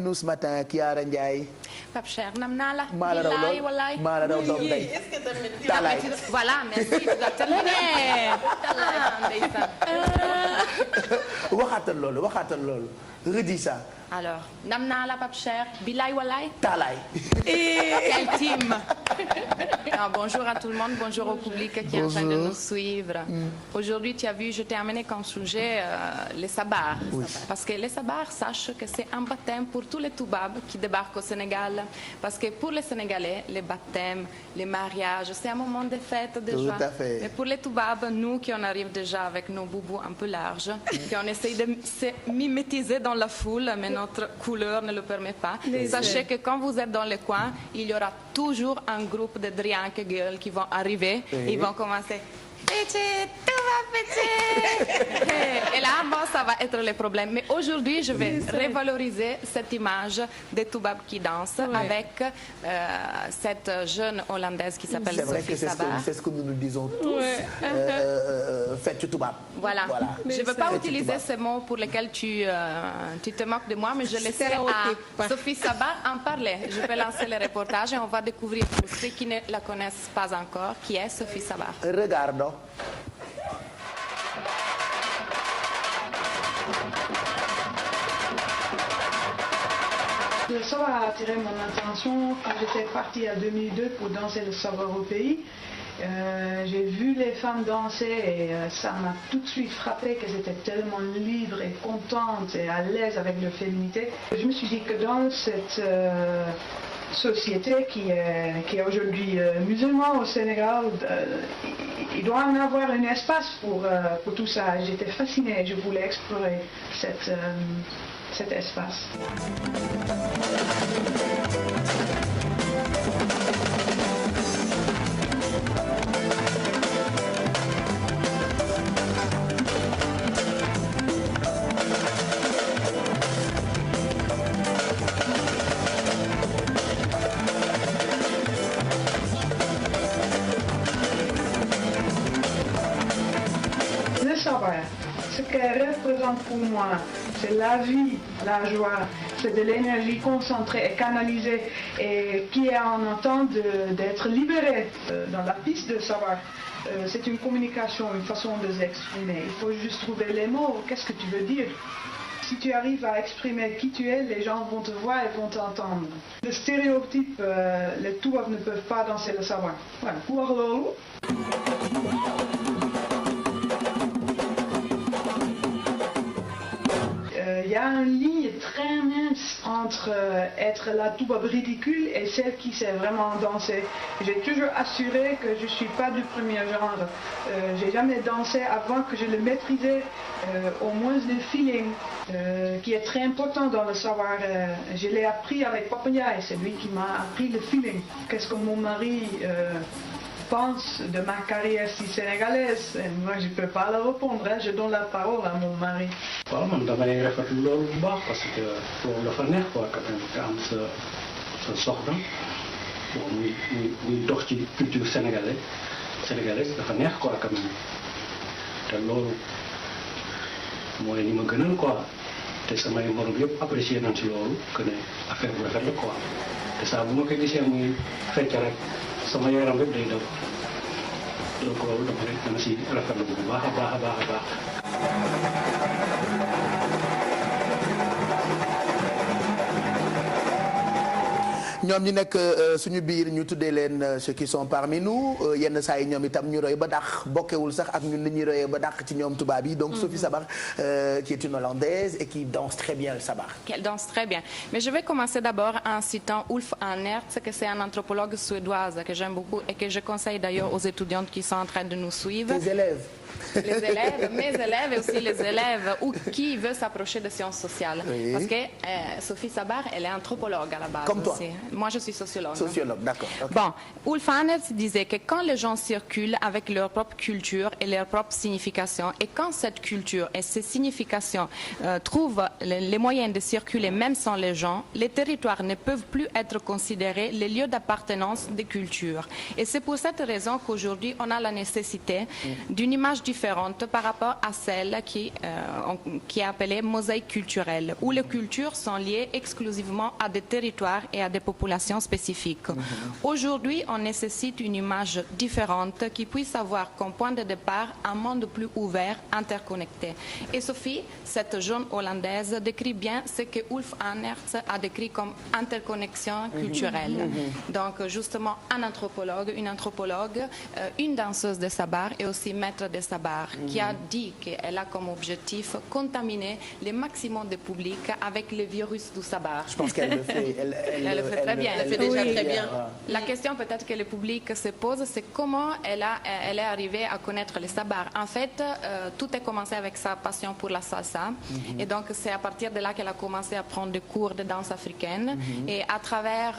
Nous ce matin Kiara Ndiaye. Pape Cheikh nam naa la. maa la raw lool maa la raw doom day. Talaay. Voilà merci. waxaatal loolu redis ça. Alors nam naa la Pape Cheikh bilaay walaay. Talaay. Quel team. Bonjour à tout le monde, bonjour au public qui est en train de nous suivre. Aujourd'hui, tu as vu, je t'ai amené comme sujet les sabars. Oui. Parce que les sabars, sache que c'est un baptême pour tous les toubabs qui débarquent au Sénégal. Parce que pour les Sénégalais, les baptêmes, les mariages, c'est un moment de fête, de joie. Tout à fait. Mais pour les toubabs, nous qui on arrive déjà avec nos boubous un peu larges, qui on essaye de se mimétiser dans la foule, mais notre couleur ne le permet pas. Sachez que quand vous êtes dans le coin, il y aura toujours un groupe de Drianke Girls qui vont arriver. Oui. Ils vont commencer. Petit, tout va petit. Et là, bon, ça va être le problème. Mais aujourd'hui, je vais revaloriser cette image des toubabs qui dansent avec cette jeune Hollandaise qui s'appelle Sophie Sabar. C'est ce que nous disons tous. Faites toubab. Voilà. Je ne veux pas utiliser ce mot pour lequel tu te moques de moi, mais je laisserai à Sophie Sabar en parler. Je vais lancer le reportage et on va découvrir pour ceux qui ne la connaissent pas encore qui est Sophie Sabar. Regarde. Le savoir a attiré mon attention quand j'étais partie en 2002 pour danser le savoir au pays. J'ai vu les femmes danser et ça m'a tout de suite frappé qu'elles étaient tellement libres et contentes et à l'aise avec leur féminité. Je me suis dit que dans cette société qui est aujourd'hui musulmane au Sénégal, il doit en avoir un espace pour tout ça. J'étais fascinée, je voulais explorer cet espace. Le savoir, ce qu'elle représente pour moi, c'est la vie, la joie, c'est de l'énergie concentrée et canalisée et qui est en attente d'être libérée dans la piste de savoir. C'est une communication, une façon de s'exprimer. Il faut juste trouver les mots. Qu'est-ce que tu veux dire? Si tu arrives à exprimer qui tu es, les gens vont te voir et vont t'entendre. Le stéréotype, les toubabs ne peuvent pas danser le savoir. Voilà. Il y a une ligne très mince entre être la toubab ridicule et celle qui sait vraiment danser. J'ai toujours assuré que je ne suis pas du premier genre. J'ai jamais dansé avant que je le maîtrisais, au moins le feeling, qui est très important dans le savoir. Je l'ai appris avec Papaya et c'est lui qui m'a appris le feeling. Qu'est-ce que mon mari pense de ma carrière si sénégalaise? Et moi je ne peux pas le répondre, hein. Je donne la parole à mon mari. waaw man damay rafetlu loolu bu baax parce que loolu dafa neex quoi quand même nga am sa soxna bon muy dox ci culture sénégalaise dafa neex quoi quand même te loolu mooy li ma gënal quoi te samay morom yëpp apprécier nañ ci loolu que ne affaire bu rafet la quoi te saa bu ma ko gisee muy fecc rek sama yaram yëpp day daw donc loolu dama si rafetlu bu baax a baax a baax a baax. ñoom ñi nekk suñu biir ñu tuddee leen ceux qui sont parmi nous yenn saa yi ñoom itam ñu roy ba dàq bokkewul sax ak ñun li ñuy royee ba dàq ci ñoom tubaab yi donc Sophie Sabar qui est une Hollandaise et qui danse très bien le sabar. Elle danse très bien. Mais je vais commencer d'abord en citant Ulf Ahnert, que c'est un anthropologue suédoise que j'aime beaucoup et que je conseille d'ailleurs aux étudiantes qui sont en train de nous suivre. Tes élèves. Les élèves, mes élèves et aussi les élèves ou qui veut s'approcher de sciences sociales. Oui. Parce que Sophie Sabar, elle est anthropologue à la base. Comme toi. Aussi. Moi, je suis sociologue. Sociologue, d'accord. Okay. Bon, Ulf Ahnert disait que quand les gens circulent avec leur propre culture et leur propre signification, et quand cette culture et ces significations trouvent les moyens de circuler même sans les gens, les territoires ne peuvent plus être considérés les lieux d'appartenance des cultures. Et c'est pour cette raison qu'aujourd'hui, on a la nécessité d'une image image différente par rapport à celle qui est appelée mosaïque culturelle, où les cultures sont liées exclusivement à des territoires et à des populations spécifiques. Aujourd'hui, on nécessite une image différente qui puisse avoir comme point de départ un monde plus ouvert, interconnecté. Et Sophie, cette jeune Hollandaise, décrit bien ce que Ulf Anertz a décrit comme interconnexion culturelle. Donc, justement, une anthropologue, une danseuse de sabar et aussi maître de sabar, qui a dit qu'elle a comme objectif contaminer le maximum de public avec le virus du sabar. Je pense qu'elle le fait. Elle le fait très bien. Elle le fait déjà très bien. La question peut-être que le public se pose, c'est comment elle est arrivée à connaître le sabar. En fait, tout a commencé avec sa passion pour la salsa. Et donc, c'est à partir de là qu'elle a commencé à prendre des cours de danse africaine. Et à travers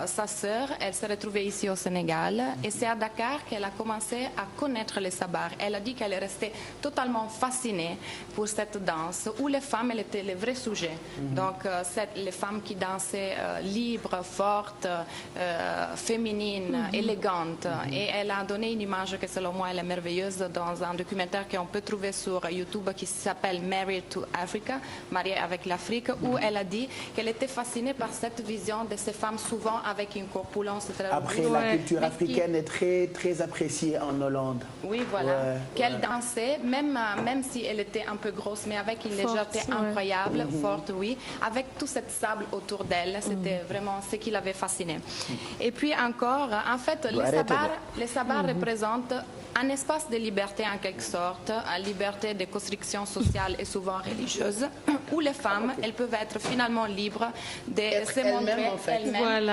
sa sœur, elle s'est retrouvée ici au Sénégal. Et c'est à Dakar qu'elle a commencé à connaître le sabar. Elle a dit qu'elle est restée totalement fascinée pour cette danse où les femmes, elles étaient le vrai sujet. Donc, les femmes qui dansaient libres, fortes, féminines, élégantes. Et elle a donné une image que selon moi, elle est merveilleuse dans un documentaire qu'on peut trouver sur YouTube qui s'appelle Married to Africa, mariée avec l'Afrique, où elle a dit qu'elle était fascinée par cette vision de ces femmes souvent avec une corpulence très Après, la culture africaine est très, très appréciée en Hollande. Oui, voilà. Qu'elle dansait, même si elle était un peu grosse, mais avec une légèreté incroyable, forte, oui, avec tout ce sable autour d'elle. C'était vraiment ce qui l'avait fascinée. Et puis encore, en fait, les sabars représentent un espace de liberté en quelque sorte, une liberté de construction sociale et souvent religieuse, où les femmes, elles peuvent être finalement libres de se montrer elles-mêmes,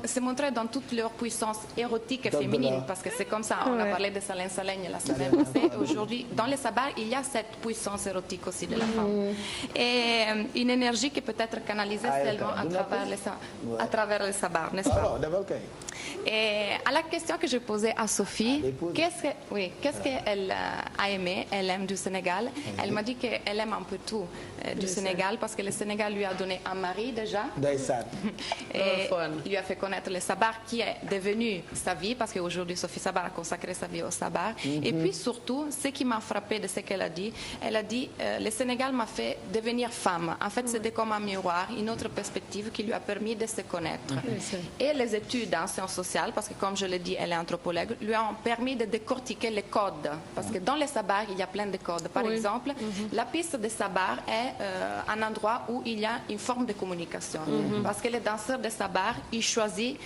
se montrer dans toute leur puissance érotique et féminine, parce que c'est comme ça, on a parlé de Salène Salène la semaine passée. Aujourd'hui, dans les sabars, il y a cette puissance érotique aussi de la femme. Et une énergie qui peut être canalisée seulement à travers les sabars, n'est-ce pas? Et à la question que je posais à Sophie, qu'est-ce qu'elle a aimé, elle aime du Sénégal? Elle m'a dit qu'elle aime un peu tout du Sénégal, parce que le Sénégal lui a donné un mari déjà. Et lui a fait connaître le sabar qui est devenu sa vie, parce qu'aujourd'hui Sophie Sabar a consacré sa vie au sabar. Et puis surtout, ce qui m'a frappé de ce qu'elle a dit, le Sénégal m'a fait devenir femme. En fait, c'était comme un miroir, une autre perspective qui lui a permis de se connaître. Et les études en sciences sociales, parce que comme je l'ai dit, elle est anthropologue, lui ont permis de décortiquer les codes. Parce que dans les sabars, il y a plein de codes. Par exemple, la piste de sabar est un endroit où il y a une forme de communication. Parce que les danseurs de sabar, ils choisissent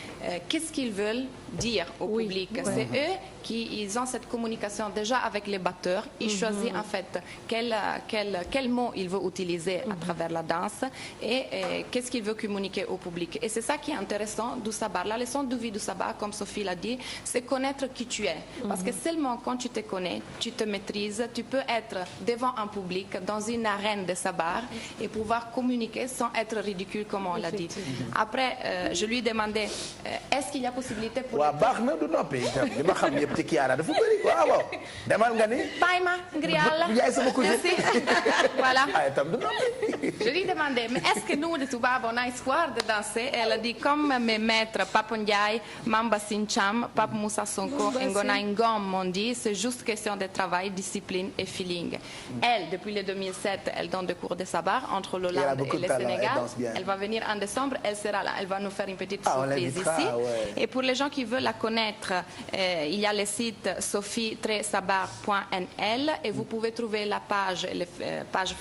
qu'est-ce qu'ils veulent dire au public. C'est eux qui ont cette communication déjà avec les batteurs. Ils choisissent en fait quel mot ils veulent utiliser à travers la danse et qu'est-ce qu'ils veulent communiquer au public. Et c'est ça qui est intéressant du sabar. La leçon de vie du sabar, comme Sophie l'a dit, c'est connaître qui tu es. Parce que seulement quand tu te connais, tu te maîtrises, tu peux être devant un public, dans une arène de sabar et pouvoir communiquer sans être ridicule, comme on l'a dit. Après, je lui demandais, est-ce qu'il y a possibilité pour... baax na du noppi itam li ma xam yëpp ci Kiara dafa bëri waaw demal nga ni. bàyyi ma ngir yàlla. yaay sama cousine. Voilà. itam du noppi. Je lui demandais, mais est-ce que nous, de Toubab, on a espoir de danser? Elle a dit, comme mes maîtres, Papa Ndiaye, Mamba Sincham, Pape Moussa Sonko et Ngona Ngom m'ont dit, c'est juste question de travail, discipline et feeling. Elle, depuis le 2007, elle donne des cours de sabar entre l'Hollande et le Sénégal. Elle va venir en décembre, elle sera là. Elle va nous faire une petite surprise ici. Et pour les gens qui veulent la connaître, il y a le site sophie-sabar.nl et vous pouvez trouver la page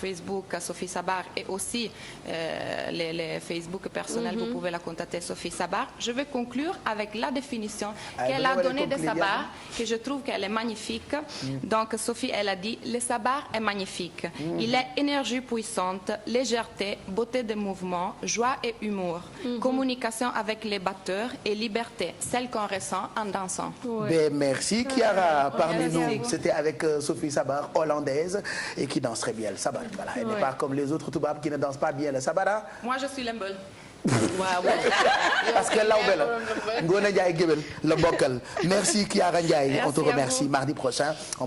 Facebook Sophie Sabar et aussi les Facebook personnels, vous pouvez la contacter Sophie Sabar. Je vais conclure avec la définition qu'elle a donnée de Sabar, que je trouve qu'elle est magnifique. Donc Sophie, elle a dit, le Sabar est magnifique. Il est énergie puissante, légèreté, beauté de mouvement, joie et humour, communication avec les batteurs et liberté, celle qu'on ressent en dansant. Merci Kiara, parmi nous, c'était avec Sophie Sabar, hollandaise, et qui danse très bien le sabar. Voilà, elle n'est pas comme les autres Toubab qui ne dansent pas bien le sabara. Moi, je suis l'embol. Parce que lawbe la Ngone Ndiaye Guébel la bokkal. Merci Kiara Ndiaye, on te remercie. Mardi prochain.